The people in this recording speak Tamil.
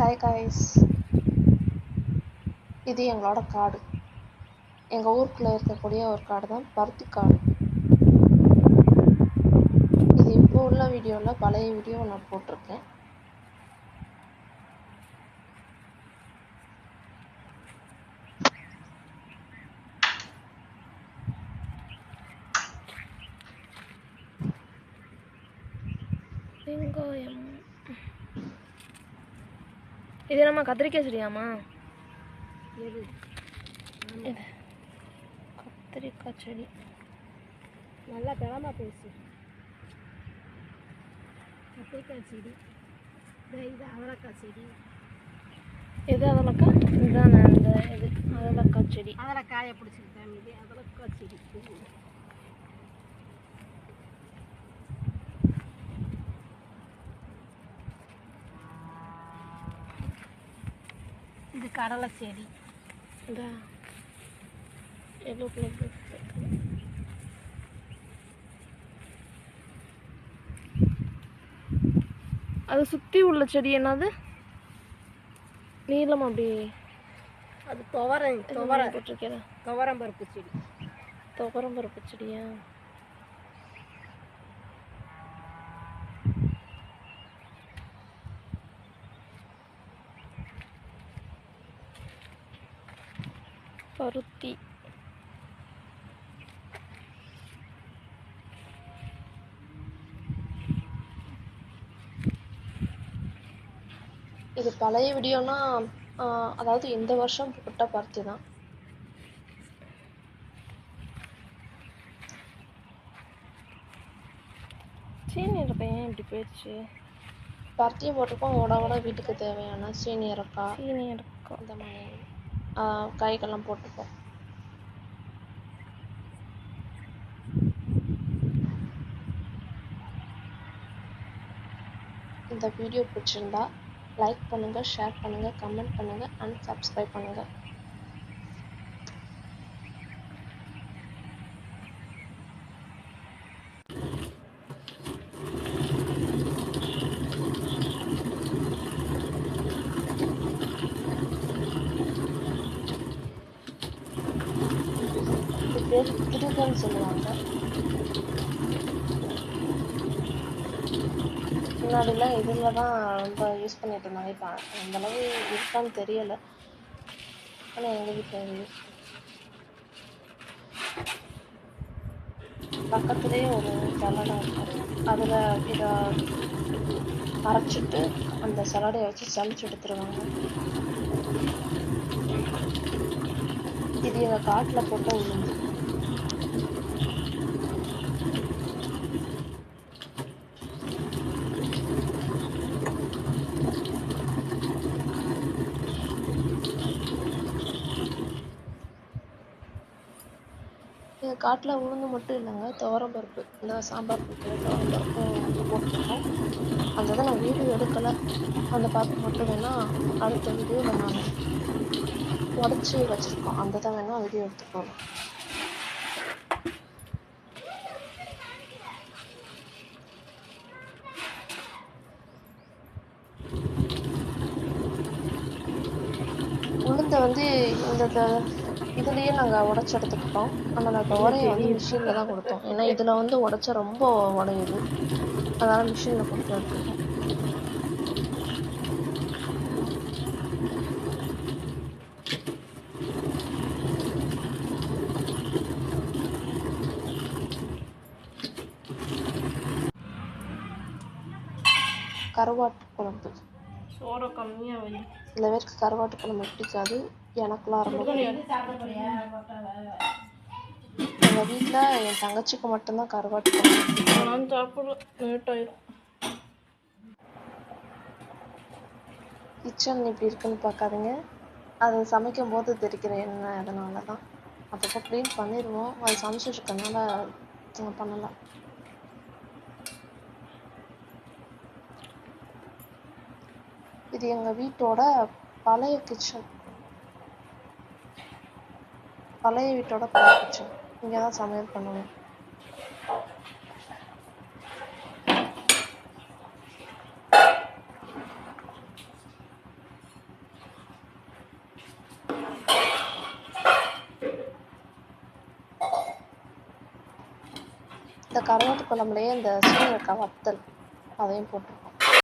ஹாய் காய்ஸ், இது எங்களோட காடு. எங்கள் ஊருக்குள்ளே இருக்கக்கூடிய ஒரு காடு தான் பருத்தி காடு. இது இப்போ உள்ள வீடியோவில் பழைய வீடியோ நான் போட்டிருக்கேன். வெங்காயம், இது நம்ம கத்திரிக்காய் செடியாமா? எது? கத்திரிக்காய் செடி நல்லா கிளம்ப போயிடுச்சு. கத்திரிக்காய் செடி, இது அவரைக்காய் செடி. எது அதலக்காய்? இதுதானே அந்த இது அதலக்காய் செடி. அதில் காயை பிடிச்சிருக்கேன். இது அதலக்காய் செடி. இது கடலை செடி. இந்த எல்லோ கலர். அது சுற்றி உள்ள செடி என்னது? நீளம் அப்படி அது துவரம் போட்டிருக்கேன். துவரம் பருப்பு செடி. துவரம் பருப்பு செடியா? பருத்தி. இது பழைய வீடியோனா, அதாவது இந்த வருஷம் போட்ட பருத்தி தான். சீனி இறக்காய் ஏன் இப்படி போயிடுச்சு? பருத்தியும் போட்டிருக்கோம். ஓட வீட்டுக்கு தேவையான சீனி இறக்காய், இந்த மாதிரி காய்கெல்லாம் போட்டுப்போம். இந்த வீடியோ பிடிச்சிருந்தா லைக் பண்ணுங்க, ஷேர் பண்ணுங்க, கமெண்ட் பண்ணுங்க அண்ட் சப்ஸ்கிரைப் பண்ணுங்க. இது பேர் திருகன்னு சொல்லுவாங்க. முன்னாடிலாம் இதில் தான் ரொம்ப யூஸ் பண்ணிட்டு இருந்தாங்க. இப்போ அந்தளவு இருக்கான்னு தெரியலை, ஆனால் எங்கள் வீட்டில் யூஸ் பக்கத்துலேயே ஒரு சலடை இருக்கும். அதில் இதை அரைச்சிட்டு அந்த சலடையை வச்சு சமைச்சு எடுத்துருவாங்க. இது எங்கள் காட்டில் போட்ட உளுந்து. எங்கள் காட்டில் உளுந்து மட்டும் இல்லைங்க, துவரம் பருப்பு, இந்த சாம்பார் பருப்பு துவரம் பருப்பும் போட்டுருக்கோம். அந்த இதை நான் வீடியோ எடுக்கலை. அந்த பருப்பு மட்டும் வேணால் அடுத்த வீடியோவில் நான் உடச்சி வச்சுருக்கோம். அந்த தான் வேணால் வீடியோ எடுத்துக்கோங்க. உளுந்தை வந்து இந்த இதுலேயே நாங்கள் உடச்சி எடுத்துக்கிட்டோம். ஆனால் அந்த துவரையை வந்து மிஷினில் தான் கொடுத்தோம். ஏன்னா இதில் வந்து உடச்சா ரொம்ப உடையுது, அதனால் மிஷினில் கொடுத்து எடுத்துக்கிட்டோம். கருவாட்டு குழம்பு. சோறை கம்மியாக வை. சில பேருக்கு கருவாட்டு குழம்பு பிடிக்காது, எனக்குலாம் ரொம்ப பிடிக்கும். எங்கள் வீட்டில் என் தங்கச்சிக்கு மட்டும்தான் கருவாட்டு குழம்பு பிடிக்கும். நான் சாப்பிட்றேன், லேட் ஆயிடும். கிச்சன் இப்படி இருக்குன்னு பார்க்காதீங்க, அது சமைக்கும் போது தெரிக்கிற என்ன, அதனால தான். அப்பப்போ க்ளீன் பண்ணிடுவோம், அது சமைச்சிட்டு இருக்கனால பண்ணலாம். இது எங்கள் வீட்டோட பழைய கிச்சன். பழைய வீட்டோட பழைய கிச்சன். இங்கே தான் சமையல் பண்ணுவேன். இந்த கருவாட்டு குழம்புலயே இந்த சீரக வத்தல் அதையும் போட்டிருக்கோம்.